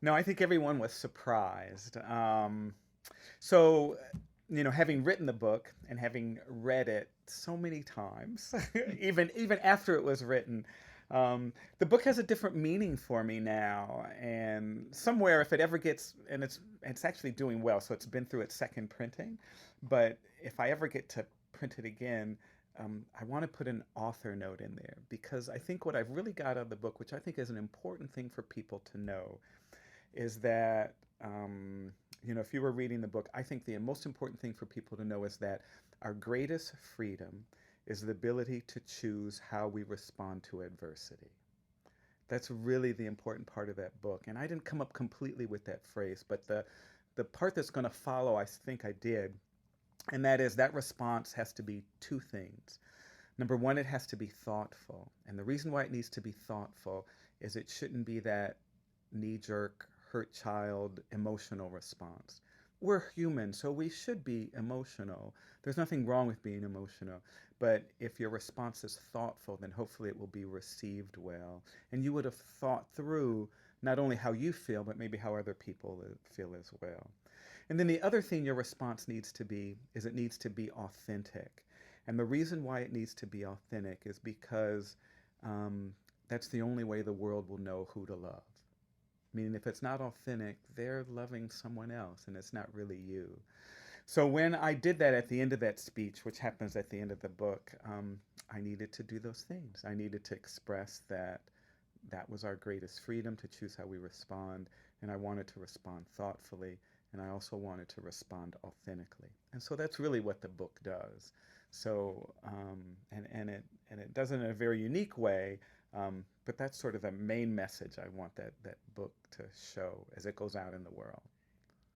No, I think everyone was surprised. So, having written the book and having read it so many times, even after it was written, the book has a different meaning for me now. And somewhere, if it ever gets, and it's actually doing well, so it's been through its second printing. But if I ever get to print it again, I want to put an author note in there because I think what I've really got out of the book, which I think is an important thing for people to know, is that if you were reading the book, I think the most important thing for people to know is that our greatest freedom is the ability to choose how we respond to adversity. That's really the important part of that book. And I didn't come up completely with that phrase, but the part that's going to follow, I think I did, and that is that response has to be two things. Number one, it has to be thoughtful. And the reason why it needs to be thoughtful is it shouldn't be that knee jerk, hurt child emotional response. We're human, so we should be emotional. There's nothing wrong with being emotional. But if your response is thoughtful, then hopefully it will be received well. And you would have thought through not only how you feel, but maybe how other people feel as well. And then the other thing your response needs to be is it needs to be authentic. And the reason why it needs to be authentic is because that's the only way the world will know who to love. Meaning, if it's not authentic, they're loving someone else and it's not really you. So, when I did that at the end of that speech, which happens at the end of the book, I needed to do those things. I needed to express that that was our greatest freedom to choose how we respond. And I wanted to respond thoughtfully. And I also wanted to respond authentically. And so that's really what the book does. So, and it does it in a very unique way, but that's sort of the main message I want that book to show as it goes out in the world.